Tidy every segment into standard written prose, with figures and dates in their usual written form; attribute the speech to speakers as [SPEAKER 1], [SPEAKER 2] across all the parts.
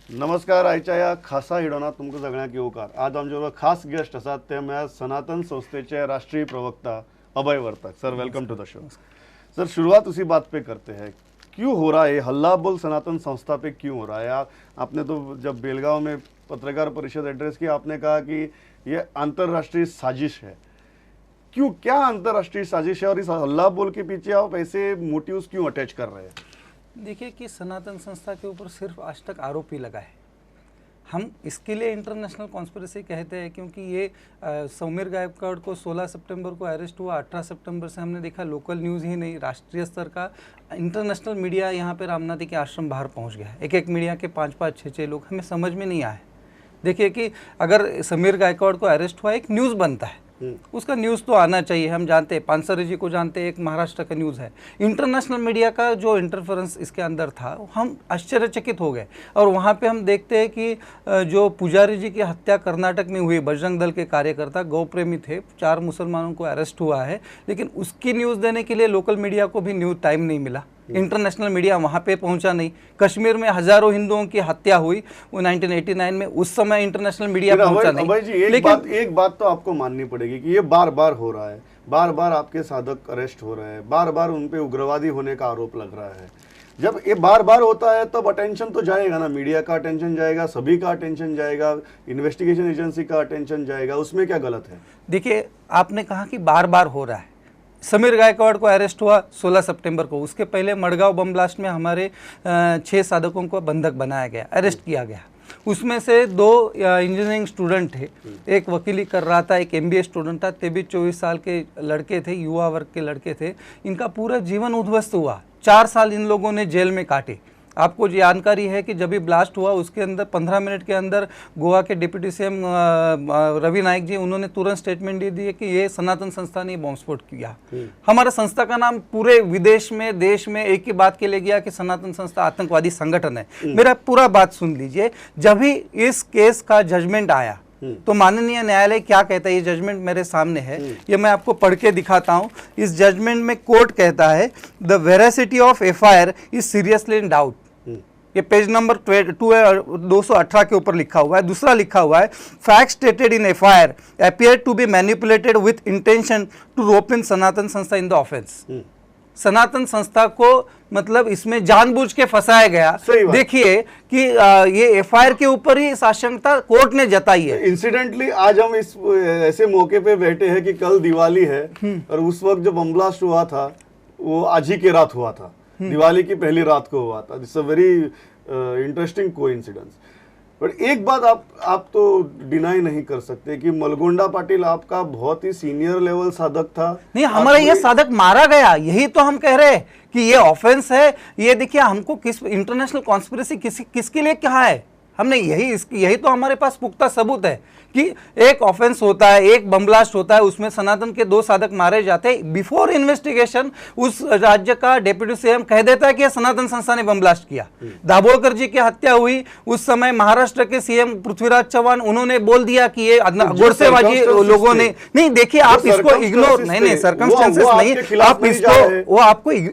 [SPEAKER 1] नमस्कार आयच्या या खासा हिडोनात तुमकां सगळ्यांक येवकार. आज आमचे खास गेस्ट आसात ते म्हळ्यार सनातन संस्थेचे राष्ट्रीय प्रवक्ता Abhay Vartak. Sir welcome to the show. Sir शुरुआत उसी बात पे करते हैं, क्यों हो रहा है हल्ला बोल सनातन संस्था पे क्यों हो रहा है? आपने तो जब बेलगांव में पत्रकार परिषद एड्रेस की आपने कहा कि ये अंतर्राष्ट्रीय साजिश है. क्यों, क्या अंतर्राष्ट्रीय साजिश है और इस हल्ला बोल के पीछे आप ऐसे मोटिव्स क्यों अटैच कर रहे हैं?
[SPEAKER 2] देखिए कि सनातन संस्था के ऊपर सिर्फ आज तक आरोप ही लगा है. हम इसके लिए इंटरनेशनल कॉन्स्पिरेसी कहते हैं क्योंकि ये सौमिर गायकवाड़ को 16 सितंबर को अरेस्ट हुआ. 18 सितंबर से हमने देखा लोकल न्यूज़ ही नहीं, राष्ट्रीय स्तर का इंटरनेशनल मीडिया यहाँ पे रामनाथी के आश्रम बाहर पहुँच गया है. एक मीडिया के 5-5, 6-6 लोग. हमें समझ में नहीं आया. देखिए कि अगर समीर गायकवाड़ को अरेस्ट हुआ, एक न्यूज़ बनता है, उसका न्यूज़ तो आना चाहिए. हम जानते हैं, पानसरे जी को जानते हैं, एक महाराष्ट्र का न्यूज़ है. इंटरनेशनल मीडिया का जो इंटरफेरेंस इसके अंदर था, हम आश्चर्यचकित हो गए. और वहाँ पे हम देखते हैं कि जो पुजारी जी की हत्या कर्नाटक में हुई, बजरंग दल के कार्यकर्ता गौप्रेमी थे, 4 मुसलमानों को अरेस्ट हुआ है, लेकिन उसकी न्यूज़ देने के लिए लोकल मीडिया को भी न्यूज़ टाइम नहीं मिला. इंटरनेशनल मीडिया वहाँ पे पहुँचा नहीं. कश्मीर में हजारों हिंदुओं की हत्या हुई वो 1989 में, उस समय इंटरनेशनल मीडिया पहुँचा नहीं.
[SPEAKER 1] अभय जी एक बात तो आपको माननी पड़ेगी कि ये बार बार हो रहा है. बार बार आपके साधक अरेस्ट हो रहे हैं, बार बार उन पे उग्रवादी होने का आरोप लग रहा है. जब ये बार बार होता है तब अटेंशन तो जाएगा ना, मीडिया का अटेंशन जाएगा, सभी का अटेंशन जाएगा, इन्वेस्टिगेशन एजेंसी का अटेंशन जाएगा. उसमें क्या गलत है? देखिए,
[SPEAKER 2] आपने कहा कि बार बार हो रहा है. समीर गायकवाड़ को अरेस्ट हुआ 16 सितंबर को. उसके पहले मडगांव बम ब्लास्ट में हमारे 6 साधकों को बंधक बनाया गया, अरेस्ट किया गया. उसमें से 2 इंजीनियरिंग स्टूडेंट थे. एक वकीली कर रहा था, एक MBA स्टूडेंट था. 23-24 साल के लड़के थे, युवा वर्ग के लड़के थे. इनका पूरा जीवन उद्ध्वस्त हुआ. 4 साल इन लोगों ने जेल में काटे. आपको जानकारी है कि जब भी ब्लास्ट हुआ उसके अंदर 15 मिनट के अंदर गोवा के डिप्टी CM रवि नायक जी, उन्होंने तुरंत स्टेटमेंट दे दी कि ये सनातन संस्था ने बॉम्ब स्फोट किया. हमारा संस्था का नाम पूरे विदेश में, देश में एक ही बात के लिए गया कि सनातन संस्था आतंकवादी संगठन है. मेरा पूरा बात सुन लीजिए. जब भी इस केस का जजमेंट आया तो माननीय न्यायालय क्या कहता है, ये जजमेंट मेरे सामने है, ये मैं आपको पढ़ के दिखाता हूं. इस जजमेंट में कोर्ट कहता है, the veracity of FIR is seriously in doubt. ये पेज नंबर 218 के ऊपर लिखा हुआ है. दूसरा लिखा हुआ है, fact stated in FIR appear to be manipulated with intention to rope in सनातन संस्था इन द ऑफेंस. सनातन संस्था को मतलब इसमें जानबूझ के फंसाया गया. देखिए कि ये FIR के ऊपर ही इस आशंका कोर्ट ने जताई है.
[SPEAKER 1] इंसिडेंटली आज हम इस ऐसे मौके पे बैठे हैं कि कल दिवाली है और उस वक्त जो बम ब्लास्ट हुआ था वो आज ही की रात हुआ था. दिवाली की पहली रात को हुआ था. This a very interesting coincidence. But एक बात आप तो डिनाई नहीं कर सकते कि मलगोंडा पाटिल आपका बहुत ही सीनियर लेवल साधक था.
[SPEAKER 2] नहीं, हमारा ये साधक मारा गया, यही तो हम कह रहे हैं कि ये ऑफेंस है. ये देखिए, हमको किस इंटरनेशनल कॉन्स्पिरेसी किसके लिए कहा है हमने, यही तो हमारे पास पुख्ता सबूत है कि एक ऑफेंस होता है, एक बम ब्लास्ट होता है, उसमें सनातन के 2 साधक मारे जाते हैं. बिफोर इन्वेस्टिगेशन उस राज्य का डिप्टी CM कह देता है कि सनातन संस्था ने बम ब्लास्ट किया. दाभोलकर जी की हत्या हुई उस समय महाराष्ट्र के CM पृथ्वीराज चौहान, उन्होंने बोल दिया कि ये गोडसेबाजी लोगों ने. नहीं, देखिए आप इसको इग्नोर नहीं, सर्कमस्टेंसेस नहीं, आप इसको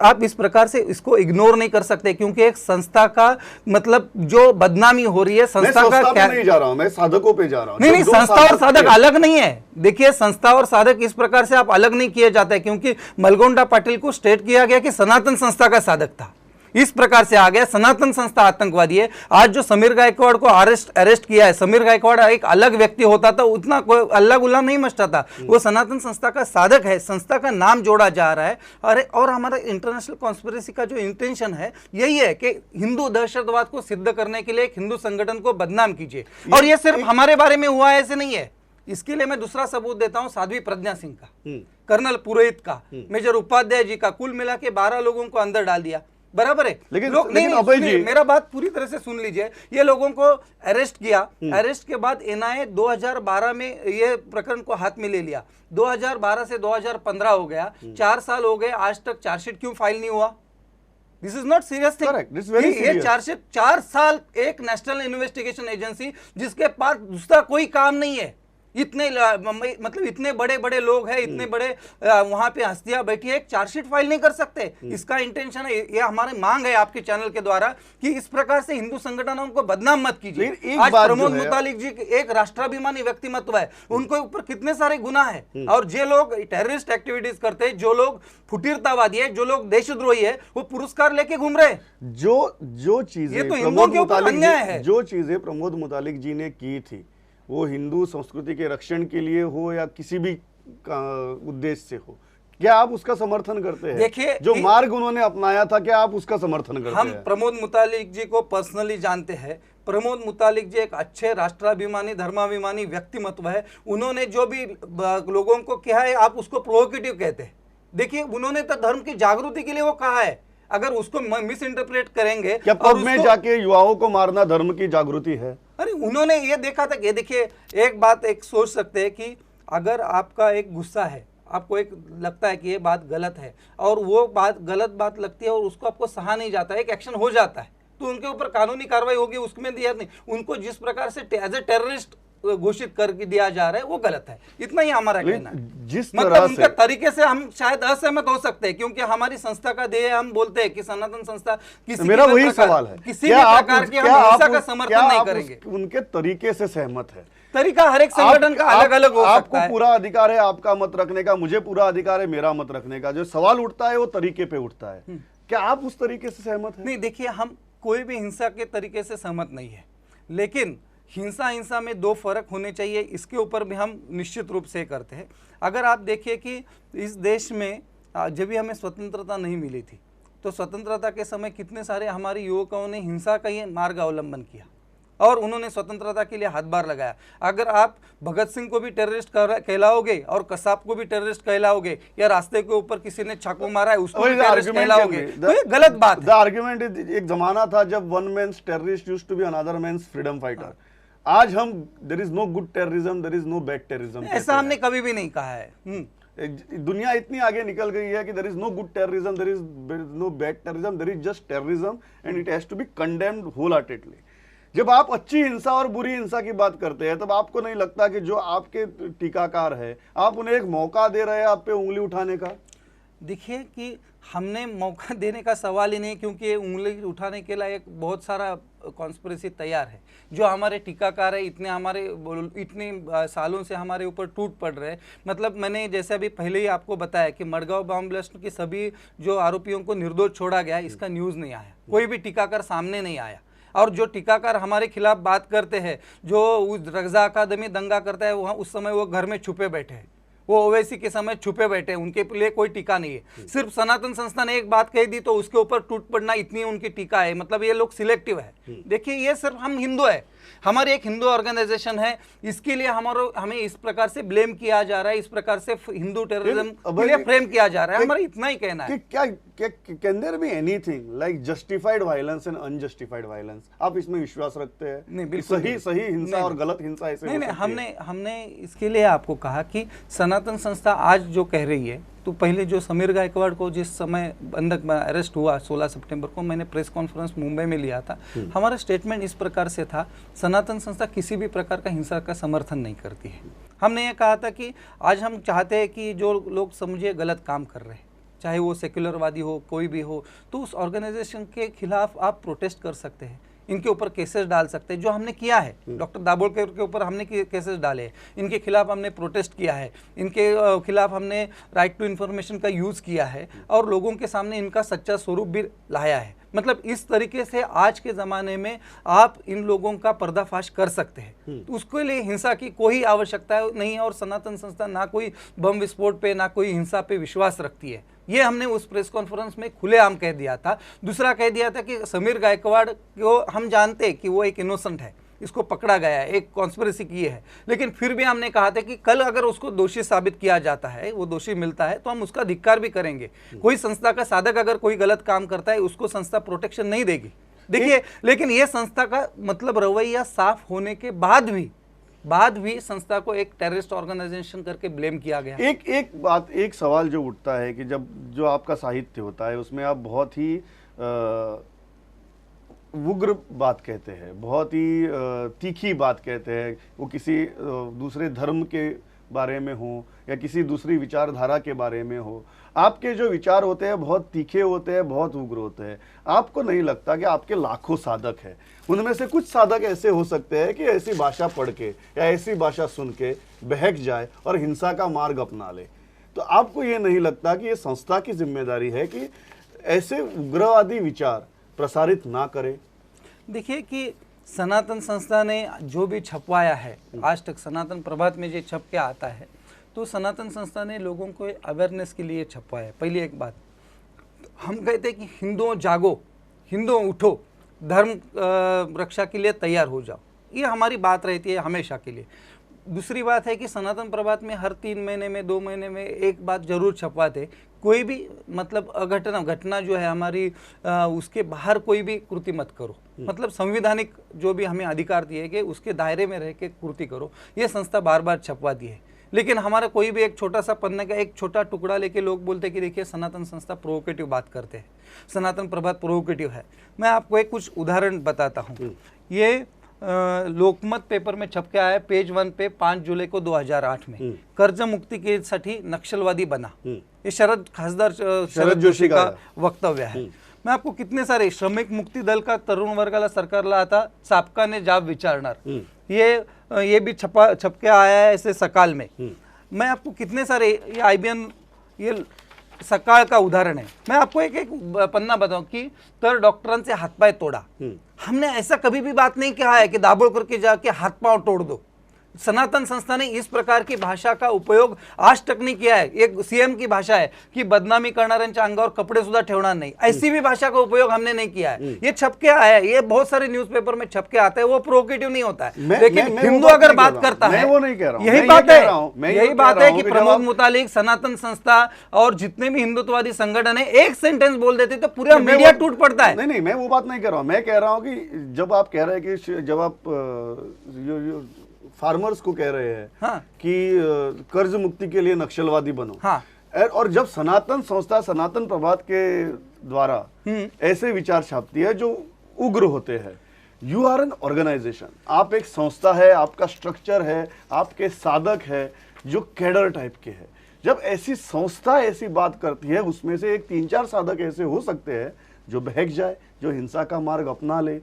[SPEAKER 2] आप इस प्रकार से इसको इग्नोर नहीं कर सकते क्योंकि एक संस्था का मतलब जो बदनामी हो रही है, संस्था का क्या,
[SPEAKER 1] नहीं जा रहा हूं मैं, साधकों पे जा रहा हूं.
[SPEAKER 2] नहीं, संस्था और साधक अलग नहीं है. देखिए, संस्था और साधक इस प्रकार से आप अलग नहीं किए जाते क्योंकि मलगोंडा पाटिल को स्टेट किया गया कि सनातन संस्था का साधक था. इस प्रकार से आ गया सनातन संस्था आतंकवादी है. आज जो समीर गायकवाड़ को अरेस्ट किया है, समीर गायकवाड़ एक अलग व्यक्ति होता था, उतना कोई अल्लाह गुल्ला नहीं मचता था. वो सनातन संस्था का साधक है. संस्था का नाम जोड़ा जा रहा है. और हमारा इंटरनेशनल कॉन्स्पिरेसी का जो इंटेंशन है यही है कि हिंदू दहशतवाद को सिद्ध करने के लिए एक हिंदू संगठन को बदनाम कीजिए. और ये सिर्फ हमारे बारे में हुआ है ऐसे नहीं है. इसके लिए मैं दूसरा सबूत देता हूं, साध्वी प्रज्ञा सिंह का, कर्नल पुरोहित का, मेजर उपाध्याय जी का, कुल मिला के 12 लोगों को अंदर डाल दिया. बराबर है. लेकिन अभय जी, मेरा बात पूरी तरह से सुन लीजिए. ये लोगों को अरेस्ट किया. अरेस्ट के बाद NIA 2012 में ये प्रकरण को हाथ में ले लिया. 2012 से 2015 हो गया, 4 साल हो गए, आज तक चार्जशीट क्यों फाइल नहीं हुआ? This is not serious thing. ये चार्जशीट 4 साल एक नेशनल इन्वेस्टिगेशन एजेंसी जिसके पास दूसरा कोई काम नहीं है, मतलब इतने बड़े बड़े लोग हैं, इतने बड़े वहां पे हस्तियां बैठी है, एक चार्जशीट फाइल नहीं कर सकते। इसका इंटेंशन है, ये हमारी मांग है आपके चैनल के द्वारा कि इस प्रकार से हिंदू संगठनों को बदनाम मत कीजिए। आज प्रमोद मुतालिक जी एक राष्ट्राभिमानी व्यक्तिमत्व है, उनके ऊपर कितने सारे गुनाह है, और जो लोग टेररिस्ट एक्टिविटीज करते हैं, जो लोग फुटीरतावादी है, जो लोग देशद्रोही है, वो पुरस्कार लेके घूम रहे।
[SPEAKER 1] जो चीजें
[SPEAKER 2] तो हिंदुओं के ऊपर अन्याय है।
[SPEAKER 1] जो चीजें प्रमोद मुतालिक जी ने की थी, वो हिंदू संस्कृति के रक्षण के लिए हो या किसी भी उद्देश्य से हो, क्या आप उसका समर्थन करते हैं?
[SPEAKER 2] देखिए,
[SPEAKER 1] जो मार्ग उन्होंने अपनाया था, क्या आप उसका समर्थन करते हैं?
[SPEAKER 2] हम प्रमोद मुतालिक जी को पर्सनली जानते हैं। प्रमोद मुतालिक जी एक अच्छे राष्ट्राभिमानी, धर्माभिमानी व्यक्तिमत्व है। उन्होंने जो भी लोगों को कहा है, आप उसको प्रोवोकेटिव कहते हैं। देखिए, उन्होंने तो धर्म की जागृति के लिए वो कहा है, अगर उसको मिस इंटरप्रेट करेंगे,
[SPEAKER 1] क्या पब में जाके युवाओं को मारना धर्म की जागृति है?
[SPEAKER 2] अरे उन्होंने ये देखा था कि देखिए, एक बात एक सोच सकते हैं कि अगर आपका एक गुस्सा है, आपको एक लगता है कि ये बात गलत है, और वो बात गलत बात लगती है और उसको आपको सहा नहीं जाता है, एक एक्शन हो जाता है, तो उनके ऊपर कानूनी कार्रवाई होगी, उसमें दिया नहीं। उनको जिस प्रकार से एज ए टेररिस्ट घोषित करके दिया जा रहा है, वो गलत है। इतना ही हमारा कहना है।
[SPEAKER 1] जिस
[SPEAKER 2] मतलब उनके तरीके से हम शायद असहमत हो सकते हैं, क्योंकि हमारी संस्था का ध्येय, हम बोलते हैं कि सनातन संस्था किसी
[SPEAKER 1] मेरा वही सवाल है,
[SPEAKER 2] किसी भी प्रकार की हम हिंसा का समर्थन नहीं करेंगे।
[SPEAKER 1] उनके तरीके से सहमत है?
[SPEAKER 2] तरीका हर एक संगठन का अलग अलग हो सकता है।
[SPEAKER 1] आपको पूरा अधिकार है आपका मत रखने का, मुझे पूरा अधिकार है मेरा मत रखने का। जो सवाल उठता है वो तरीके पे उठता है। क्या आप उस तरीके से सहमत हैं?
[SPEAKER 2] नहीं, देखिए, हम कोई भी हिंसा के तरीके से सहमत नहीं है, लेकिन हिंसा में दो फर्क होने चाहिए, इसके ऊपर भी हम निश्चित रूप से करते हैं। अगर आप देखिए कि इस देश में जब भी हमें स्वतंत्रता नहीं मिली थी, तो स्वतंत्रता के समय कितने सारे हमारे युवकों ने हिंसा का ये मार्ग अवलंबन किया और उन्होंने स्वतंत्रता के लिए हाथबार लगाया। अगर आप भगत सिंह को भी टेररिस्ट कहलाओगे और कसाब को भी टेररिस्ट कहलाओगे, या रास्ते के ऊपर किसी ने चाकू मारा है उसको भी टेररिस्ट कहलाओगे, तो ये गलत बात है।
[SPEAKER 1] द आर्गुमेंट इज, एक जमाना था जब one man's terrorist used to be another man's freedom fighter. आज हम there is no good terrorism, there is no bad terrorism,
[SPEAKER 2] ऐसा हमने कभी भी नहीं कहा है।
[SPEAKER 1] दुनिया इतनी आगे निकल गई है कि there is no good terrorism, there is no bad terrorism, there is just terrorism and it has to be condemned wholeheartedly. जब आप अच्छी हिंसा और बुरी हिंसा की बात करते हैं, तब आपको नहीं लगता कि जो आपके टीकाकार है, आप उन्हें एक मौका दे रहे हैं आप पे उंगली उठाने का? देखिए
[SPEAKER 2] कि हमने मौका देने का सवाल ही नहीं, क्योंकि उंगली उठाने के लिए एक बहुत सारा कॉन्स्पिरेसी तैयार है। जो हमारे टीकाकार है, इतने सालों से हमारे ऊपर टूट पड़ रहे हैं। मतलब मैंने जैसे अभी पहले ही आपको बताया कि मडगांव बम ब्लास्ट के सभी जो आरोपियों को निर्दोष छोड़ा गया, इसका न्यूज़ नहीं आया, कोई भी टीकाकार सामने नहीं आया। और जो टीकाकार हमारे खिलाफ बात करते हैं, जो उस रज़ा अकादमी दंगा करता है, वहाँ उस समय वो घर में छुपे बैठे हैं, वो ओवैसी के समय छुपे बैठे हैं, उनके लिए कोई टीका नहीं है। सिर्फ सनातन संस्था ने एक बात कह दी तो उसके ऊपर टूट पड़ना, इतनी उनकी टीका है। मतलब ये लोग सिलेक्टिव है। देखिए, ये सिर्फ हम हिंदू है, हमारी एक हिंदू ऑर्गेनाइजेशन है, इसके लिए हमें इस प्रकार से ब्लेम किया जा रहा है, इस प्रकार से हिंदू टेररिज्म के लिए फ्रेम किया जा रहा है। हमारा इतना ही कहना है।
[SPEAKER 1] क्या can there be anything like justified violence and unjustified violence? आप इसमें विश्वास रखते हैं?
[SPEAKER 2] नहीं, बिल्कुल
[SPEAKER 1] सही हिंसा और गलत हिंसा ऐसे
[SPEAKER 2] नहीं। हमने इसके लिए आपको कहा कि सनातन संस्था आज जो कह रही है, तो पहले जो समीर गायकवाड़ को जिस समय बंधक में अरेस्ट हुआ 16 सितंबर को, मैंने प्रेस कॉन्फ्रेंस मुंबई में लिया था। हमारा स्टेटमेंट इस प्रकार से था, सनातन संस्था किसी भी प्रकार का हिंसा का समर्थन नहीं करती है। हमने ये कहा था कि आज हम चाहते हैं कि जो लोग समझिए गलत काम कर रहे हैं, चाहे वो सेक्युलरवादी हो, कोई भी हो, तो उस ऑर्गेनाइजेशन के खिलाफ आप प्रोटेस्ट कर सकते हैं, इनके ऊपर केसेस डाल सकते हैं, जो हमने किया है। डॉक्टर दाभोलकर के ऊपर हमने केसेस डाले हैं, इनके खिलाफ हमने प्रोटेस्ट किया है, इनके खिलाफ हमने राइट टू इन्फॉर्मेशन का यूज़ किया है और लोगों के सामने इनका सच्चा स्वरूप भी लाया है। मतलब इस तरीके से आज के ज़माने में आप इन लोगों का पर्दाफाश कर सकते हैं। तो उसके लिए हिंसा की कोई आवश्यकता नहीं है, और सनातन संस्था ना कोई बम विस्फोट पे, ना कोई हिंसा पे विश्वास रखती है। ये हमने उस प्रेस कॉन्फ्रेंस में खुलेआम कह दिया था। दूसरा कह दिया था कि समीर गायकवाड़ को हम जानते हैं कि वो एक इनोसेंट है, इसको पकड़ा गया है, एक कॉन्स्पिरेसी की है, लेकिन फिर भी हमने कहा था कि कल अगर उसको दोषी साबित किया जाता है, वो दोषी मिलता है, तो हम उसका धिक्कार भी करेंगे। कोई संस्था का साधक अगर कोई गलत काम करता है, उसको संस्था प्रोटेक्शन नहीं देगी। देखिए, लेकिन ये संस्था का मतलब रवैया साफ होने के बाद भी संस्था को एक टेररिस्ट ऑर्गेनाइजेशन करके ब्लेम किया गया।
[SPEAKER 1] एक सवाल जो उठता है कि जब जो आपका साहित्य होता है उसमें आप बहुत ही उग्र बात कहते हैं, बहुत ही तीखी बात कहते हैं, वो किसी दूसरे धर्म के बारे में हो या किसी दूसरी विचारधारा के बारे में हो, आपके जो विचार होते हैं बहुत तीखे होते हैं, बहुत उग्र होते हैं। आपको नहीं लगता कि आपके लाखों साधक हैं, उनमें से कुछ साधक ऐसे हो सकते हैं कि ऐसी भाषा पढ़ के या ऐसी भाषा सुन के बहक जाए और हिंसा का मार्ग अपना ले? तो आपको ये नहीं लगता कि ये संस्था की जिम्मेदारी है कि ऐसे उग्रवादी विचार प्रसारित ना करे?
[SPEAKER 2] देखिए कि सनातन संस्था ने जो भी छपवाया है आज तक, सनातन प्रभात में जो छप के आता है, तो सनातन संस्था ने लोगों को अवेयरनेस के लिए छपवाया है। पहली एक बात, हम कहते हैं कि हिंदुओं जागो, हिंदुओं उठो, धर्म रक्षा के लिए तैयार हो जाओ, ये हमारी बात रहती है हमेशा के लिए। दूसरी बात है कि सनातन प्रभात में हर 3 महीने में 2 महीने में एक बात जरूर छपवाते, कोई भी मतलब घटना जो है हमारी उसके बाहर कोई भी कृति मत करो, मतलब संविधानिक जो भी हमें अधिकार दिए कि उसके दायरे में रह के कृति करो, ये संस्था बार बार छपवा दी है। लेकिन हमारा कोई भी एक छोटा सा पन्ने का एक छोटा टुकड़ा लेके लोग बोलते कि देखिए सनातन संस्था प्रोवोकेटिव बात करते हैं, सनातन प्रभात प्रोवोकेटिव है। मैं आपको एक कुछ उदाहरण बताता हूँ। ये लोकमत पेपर में छप के आया पेज 1 पे 5 जुलाई को 2008 में, कर्ज मुक्ति के साठी नक्सलवादी बना, ये खासदार शरद जोशी का वक्तव्य है। मैं आपको कितने सारे श्रमिक मुक्ती दल का तरुण वर्गाला सरकारला आता सापकाने जाब विचारणार, ये भी छप के आया है ऐसे सकाल में। मैं आपको कितने सारे, ये IBN ये सकाळ का उदाहरण है। मैं आपको एक एक पन्ना बताऊं कि तर डॉक्टरांचे हाथपाय तोड़ा, हमने ऐसा कभी भी बात नहीं कहा है कि दाबोळ करके जाके हाथ पांव तोड़ दो। सनातन संस्था ने इस प्रकार की भाषा का उपयोग आज तक नहीं किया है। एक सीएम की भाषा है कि बदनामी करणाऱ्यांच्या अंगावर कपडे सुद्धा ठेवणार नहीं, ऐसी भी भाषा का उपयोग हमने नहीं किया है। ये छपके आया है, ये बहुत सारे न्यूज़पेपर में छपके आता है, वो प्रोवोकेटिव नहीं होता है। लेकिन हिंदू अगर बात करता है,
[SPEAKER 1] वो नहीं कह रहा हूं,
[SPEAKER 2] यही बात है, यही बात है कि प्रमोद मुतालिक, सनातन संस्था और जितने भी हिंदुत्ववादी संगठन है एक सेंटेंस बोल देते तो पूरा मीडिया टूट पड़ता है।
[SPEAKER 1] नहीं, मैं वो बात नहीं कर रहा हूं। मैं कह रहा हूं कि जब आप कह रहे हैं कि जब आप फार्मर्स को कह रहे हैं
[SPEAKER 2] हाँ।
[SPEAKER 1] कि कर्ज मुक्ति के लिए नक्सलवादी बनो,
[SPEAKER 2] हाँ।
[SPEAKER 1] और जब सनातन संस्था सनातन प्रभात के द्वारा ऐसे विचार छापती है जो उग्र होते हैं, यू आर एन ऑर्गेनाइजेशन, आप एक संस्था है, आपका स्ट्रक्चर है, आपके साधक है जो कैडर टाइप के हैं। जब ऐसी संस्था ऐसी बात करती है, उसमें से एक 3-4 साधक ऐसे हो सकते हैं जो बहक जाए, जो हिंसा का मार्ग अपना ले।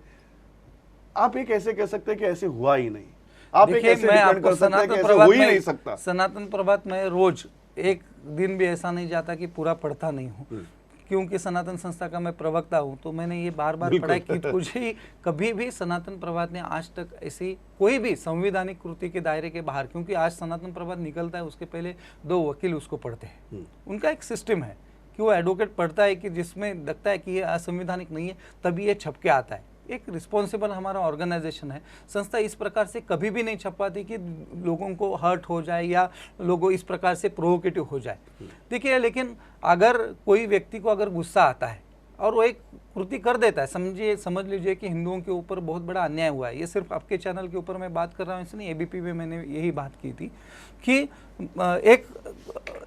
[SPEAKER 1] आप ये कैसे कह सकते हैं कि ऐसे हुआ ही नहीं? आप एक ऐसे डिपेंड कर सकते हैं कि ऐसा हो ही नहीं सकता।
[SPEAKER 2] सनातन प्रभात में रोज एक दिन भी ऐसा नहीं जाता कि पूरा पढ़ता नहीं हूँ, क्योंकि सनातन संस्था का मैं प्रवक्ता हूँ, तो मैंने ये बार बार पढ़ा कि मुझे कभी भी सनातन प्रभात ने आज तक ऐसी कोई भी संवैधानिक कृति के दायरे के बाहर, क्योंकि आज सनातन प्रभात निकलता है उसके पहले 2 वकील उसको पढ़ते हैं, उनका एक सिस्टम है कि वो एडवोकेट पढ़ता है कि जिसमें लगता है कि ये असंवैधानिक नहीं है तभी ये छप के आता है। एक रिस्पॉन्सिबल हमारा ऑर्गेनाइजेशन है, संस्था इस प्रकार से कभी भी नहीं छपवाती कि लोगों को हर्ट हो जाए या लोगों इस प्रकार से प्रोवोकेटिव हो जाए। देखिए, लेकिन अगर कोई व्यक्ति को अगर गुस्सा आता है और वो एक कृति कर देता है, समझ लीजिए कि हिंदुओं के ऊपर बहुत बड़ा अन्याय हुआ है, ये सिर्फ आपके चैनल के ऊपर मैं बात कर रहा हूँ, इसलिए ABP में मैंने यही बात की थी कि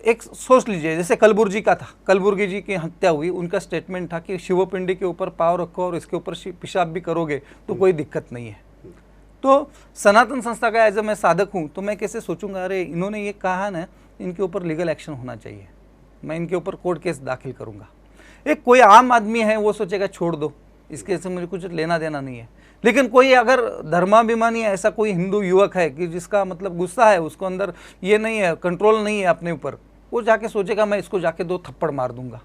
[SPEAKER 2] एक सोच लीजिए, जैसे कलबुर्गी का था, कलबुर्गी जी की हत्या हुई, उनका स्टेटमेंट था कि शिवपिंडी के ऊपर पाँव रखो और इसके ऊपर पेशाब भी करोगे तो कोई दिक्कत नहीं है। तो सनातन संस्था का एज ए मैं साधक हूँ, तो मैं कैसे सोचूंगा अरे इन्होंने ये कहा ना, इनके ऊपर लीगल एक्शन होना चाहिए, मैं इनके ऊपर कोर्ट केस दाखिल करूंगा। एक कोई आम आदमी है वो सोचेगा छोड़ दो, इसके से मुझे कुछ लेना देना नहीं है। लेकिन कोई अगर धर्माभिमानी है, ऐसा कोई हिंदू युवक है कि जिसका मतलब गुस्सा है, उसको अंदर ये नहीं है, कंट्रोल नहीं है अपने ऊपर, वो जाके सोचेगा मैं इसको जाके 2 थप्पड़ मार दूंगा।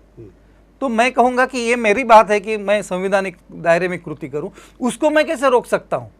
[SPEAKER 2] तो मैं कहूँगा कि ये मेरी बात है कि मैं संवैधानिक दायरे में कृति करूँ, उसको मैं कैसे रोक सकता हूँ?